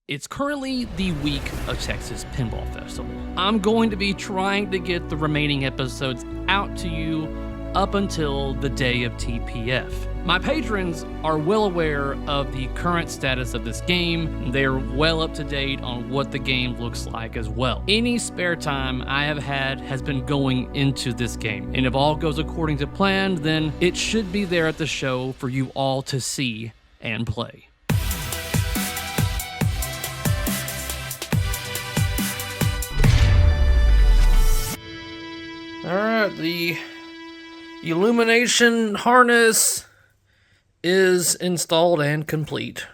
It's currently the week of Texas Pinball Festival. I'm going to be trying to get the remaining episodes out to you up until the day of TPF. My patrons are well aware of the current status of this game. They're well up to date on what the game looks like as well. Any spare time I have had has been going into this game. And if all goes according to plan, then it should be there at the show for you all to see and play. Alright, the illumination harness is installed and complete.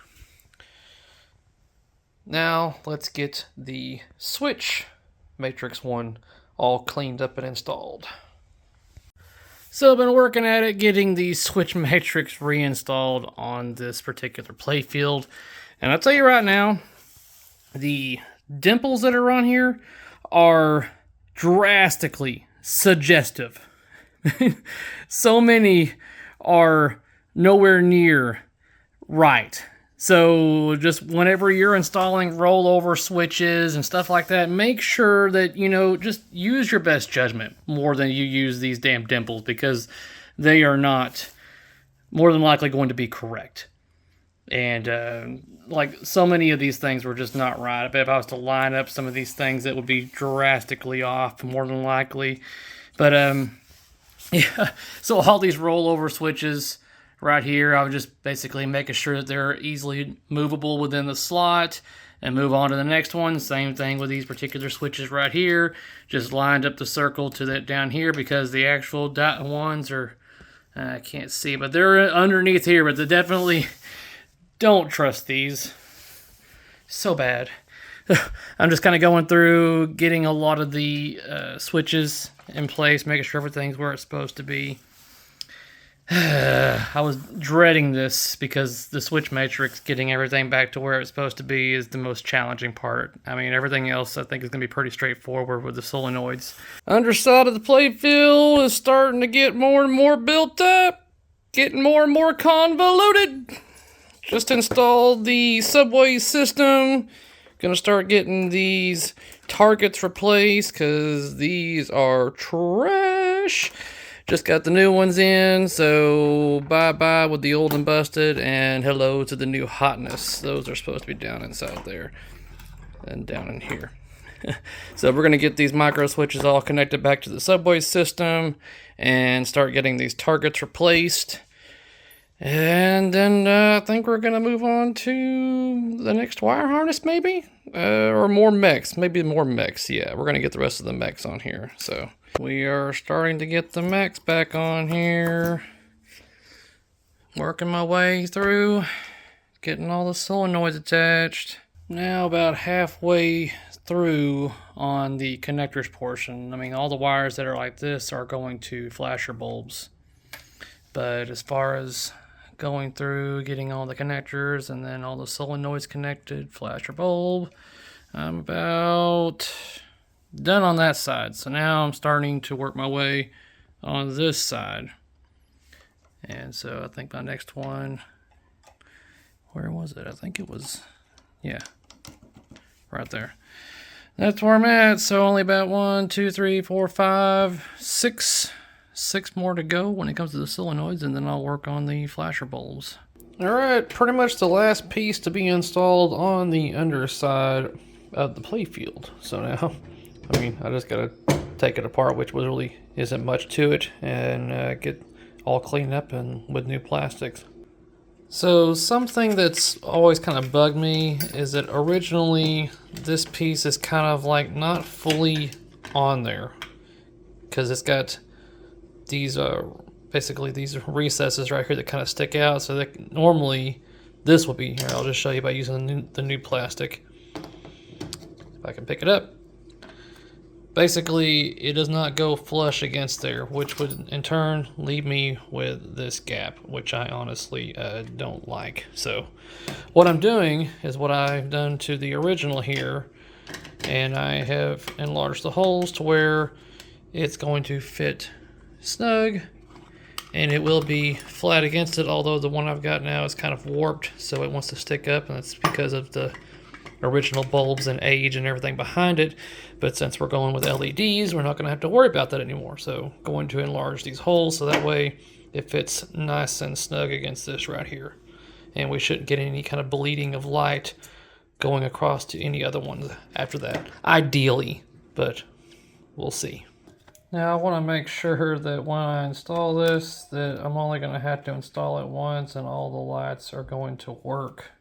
Now, let's get the switch matrix one all cleaned up and installed. So I've been working at it, getting the switch matrix reinstalled on this particular playfield. And I'll tell you right now, the dimples that are on here are drastically suggestive. So many are nowhere near right. So just whenever you're installing rollover switches and stuff like that, make sure that, just use your best judgment more than you use these damn dimples, because they are not more than likely going to be correct. And like so many of these things were just not right. I bet if I was to line up some of these things, it would be drastically off, more than likely. But yeah, so all these rollover switches right here, I was just basically making sure that they're easily movable within the slot and move on to the next one. Same thing with these particular switches right here. Just lined up the circle to that down here, because the actual dot ones are, I can't see, but they're underneath here, but they definitely don't trust these. So bad. I'm just kind of going through, getting a lot of the switches in place, making sure everything's where it's supposed to be. I was dreading this because the switch matrix, getting everything back to where it's supposed to be, is the most challenging part. I mean, everything else I think is going to be pretty straightforward with the solenoids. Underside of the playfield is starting to get more and more built up, getting more and more convoluted. Just installed the subway system. Gonna start getting these targets replaced because these are trash. Just got the new ones in, so bye-bye with the old and busted, and hello to the new hotness. Those are supposed to be down inside there and down in here. So we're gonna get these micro switches all connected back to the subway system and start getting these targets replaced. And then I think we're going to move on to the next wire harness, maybe? Or more mechs. Maybe more mechs. Yeah, we're going to get the rest of the mechs on here. So we are starting to get the mechs back on here. Working my way through. Getting all the solenoids attached. Now about halfway through on the connectors portion. I mean, all the wires that are like this are going to flasher bulbs. But as far as going through, getting all the connectors and then all the solenoids connected, flasher bulb, I'm about done on that side. So now I'm starting to work my way on this side. And so I think my next one, where was it? I think it was, yeah, right there. That's where I'm at. So only about 1, 2, 3, 4, 5, 6 more to go when it comes to the solenoids, and then I'll work on the flasher bulbs. Alright, pretty much the last piece to be installed on the underside of the playfield. So now, I mean, I just gotta take it apart, which really isn't much to it, and get all cleaned up and with new plastics. So something that's always kind of bugged me is that originally this piece is kind of like not fully on there, because it's got these basically these recesses right here that kind of stick out, so that normally this will be here. I'll just show you by using the new plastic. If I can pick it up. Basically, it does not go flush against there, which would in turn leave me with this gap, which I honestly don't like. So what I'm doing is what I've done to the original here, and I have enlarged the holes to where it's going to fit snug, and it will be flat against it, although the one I've got now is kind of warped, so it wants to stick up, and that's because of the original bulbs and age and everything behind it. But since we're going with LEDs, we're not going to have to worry about that anymore. So going to enlarge these holes so that way it fits nice and snug against this right here. And we shouldn't get any kind of bleeding of light going across to any other ones after that. Ideally, but we'll see. Now I want to make sure that when I install this, that I'm only going to have to install it once and all the lights are going to work.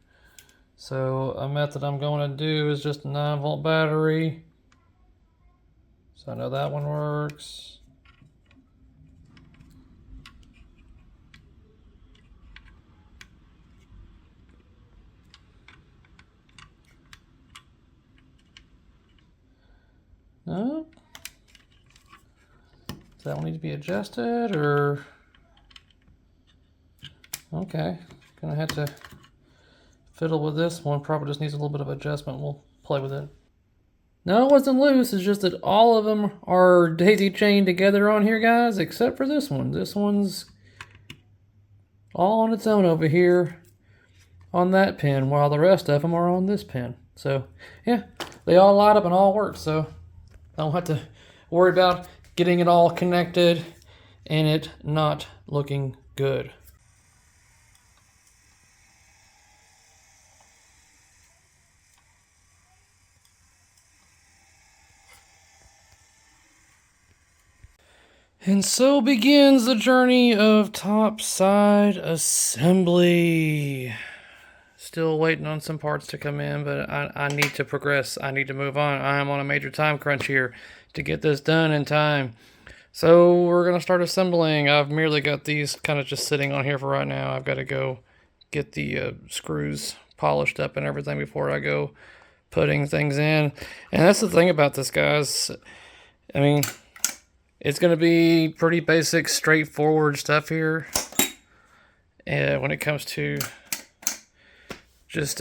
So a method I'm going to do is just a 9-volt battery. So I know that one works. No. Does that one need to be adjusted or? Okay, gonna have to fiddle with this one. Probably just needs a little bit of adjustment. We'll play with it. No, it wasn't loose. It's just that all of them are daisy chained together on here, guys, except for this one. This one's all on its own over here on that pin, while the rest of them are on this pin. So, yeah, they all light up and all work. So, I don't have to worry about getting it all connected and it not looking good. And so begins the journey of topside assembly. Still waiting on some parts to come in, but I need to progress. I need to move on. I am on a major time crunch here to get this done in time. So we're going to start assembling. I've merely got these kind of just sitting on here for right now. I've got to go get the screws polished up and everything before I go putting things in. And that's the thing about this, guys. I mean, it's going to be pretty basic, straightforward stuff here. And when it comes to just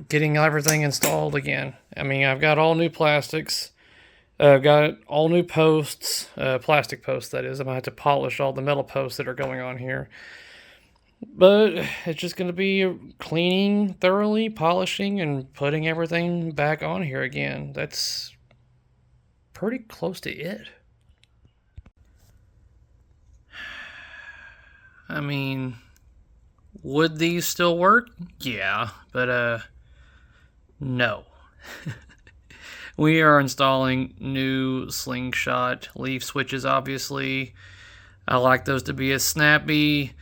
getting everything installed again. I mean, I've got all new plastics. I've got all new posts, plastic posts, that is. I'm going to have to polish all the metal posts that are going on here. But it's just going to be cleaning thoroughly, polishing, and putting everything back on here again. That's pretty close to it. I mean, would these still work? Yeah, but no. We are installing new slingshot leaf switches, obviously. I like those to be as snappy,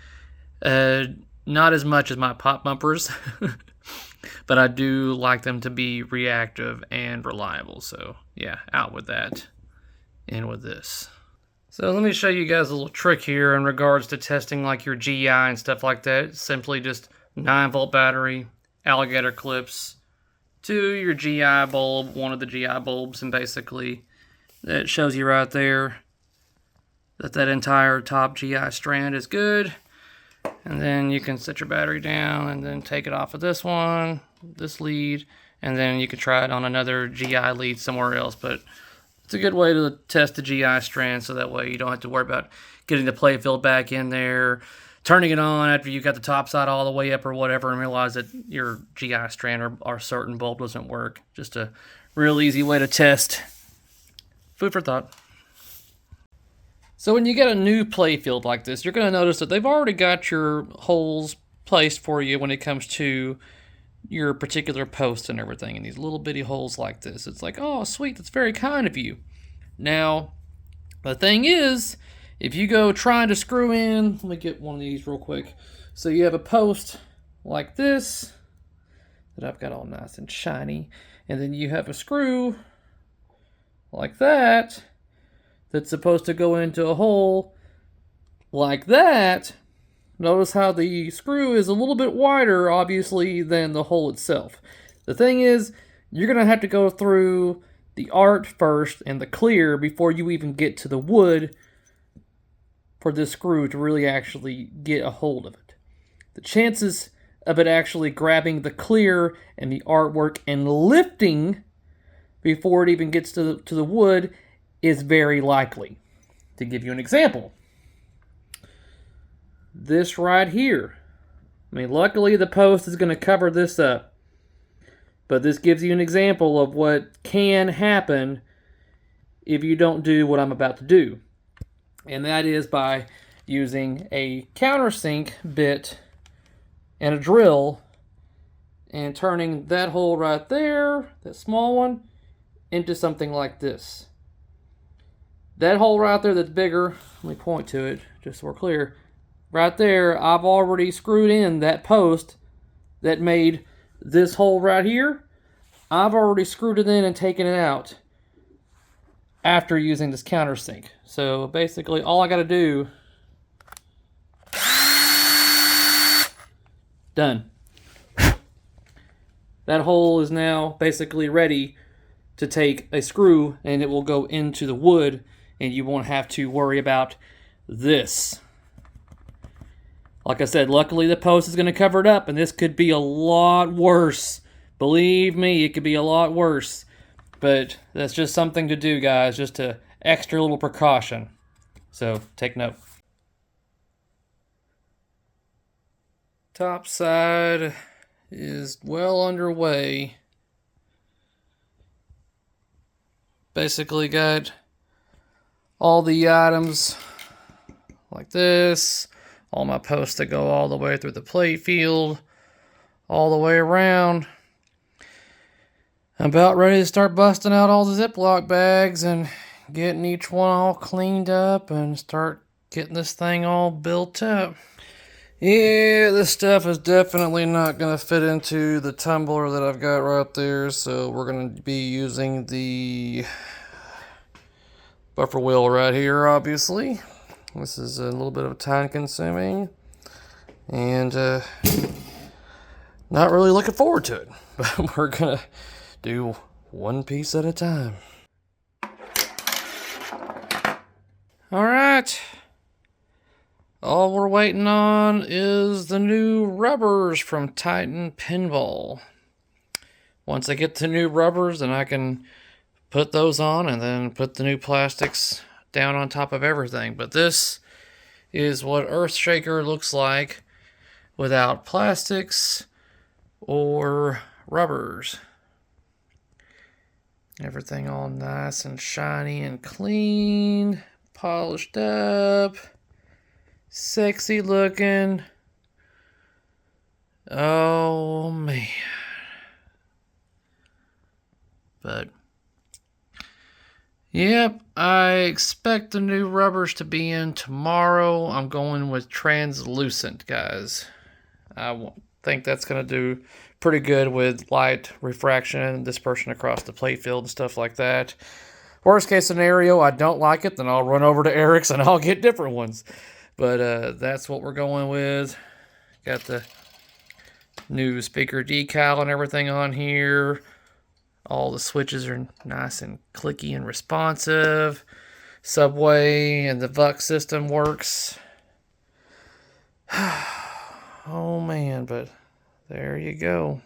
not as much as my pop bumpers, but I do like them to be reactive and reliable. So yeah, out with that, in with this. So let me show you guys a little trick here in regards to testing like your GI and stuff like that. Simply just 9-volt battery, alligator clips to your GI bulb, one of the GI bulbs, and basically that shows you right there that that entire top GI strand is good. And then you can set your battery down and then take it off of this one, this lead, and then you can try it on another GI lead somewhere else. But it's a good way to test the GI strand, so that way you don't have to worry about getting the play field back in there, turning it on after you got the top side all the way up or whatever, and realize that your GI strand or certain bulb doesn't work. Just a real easy way to test. Food for thought. So when you get a new play field like this, you're going to notice that they've already got your holes placed for you when it comes to your particular posts and everything, in these little bitty holes like this. It's like, oh, sweet, that's very kind of you. Now, the thing is, if you go trying to screw in, let me get one of these real quick. So you have a post like this that I've got all nice and shiny, and then you have a screw like that that's supposed to go into a hole like that. Notice how the screw is a little bit wider, obviously, than the hole itself. The thing is, you're going to have to go through the art first and the clear before you even get to the wood for this screw to really actually get a hold of it. The chances of it actually grabbing the clear and the artwork and lifting before it even gets to the wood is very likely. To give you an example, this right here. I mean, luckily the post is going to cover this up. But this gives you an example of what can happen if you don't do what I'm about to do. And that is by using a countersink bit and a drill and turning that hole right there, that small one, into something like this. That hole right there that's bigger, let me point to it just so we're clear. Right there, I've already screwed in that post that made this hole right here. I've already screwed it in and taken it out after using this countersink. So basically all I gotta do, done. That hole is now basically ready to take a screw and it will go into the wood and you won't have to worry about this. Like I said, luckily the post is going to cover it up and this could be a lot worse. Believe me, it could be a lot worse. But that's just something to do, guys, just a extra little precaution. So take note. Top side is well underway. Basically got all the items like this, all my posts that go all the way through the plate field, all the way around. I'm about ready to start busting out all the Ziploc bags and getting each one all cleaned up and start getting this thing all built up. Yeah, this stuff is definitely not going to fit into the tumbler that I've got right there, so we're going to be using the buffer wheel right here, obviously. This is a little bit of time consuming and not really looking forward to it, but we're going to do one piece at a time. All right. All we're waiting on is the new rubbers from Titan Pinball. Once I get the new rubbers, then I can put those on and then put the new plastics down on top of everything. But this is what Earthshaker looks like without plastics or rubbers. Everything all nice and shiny and clean, polished up. Sexy looking. Oh man. But yep, I expect the new rubbers to be in tomorrow. I'm going with translucent, guys. I think that's going to do pretty good with light refraction, dispersion across the plate field and stuff like that. Worst case scenario, I don't like it, then I'll run over to Eric's and I'll get different ones. But that's what we're going with. Got the new speaker decal and everything on here. All the switches are nice and clicky and responsive. Subway and the VUX system works. Oh man, but there you go.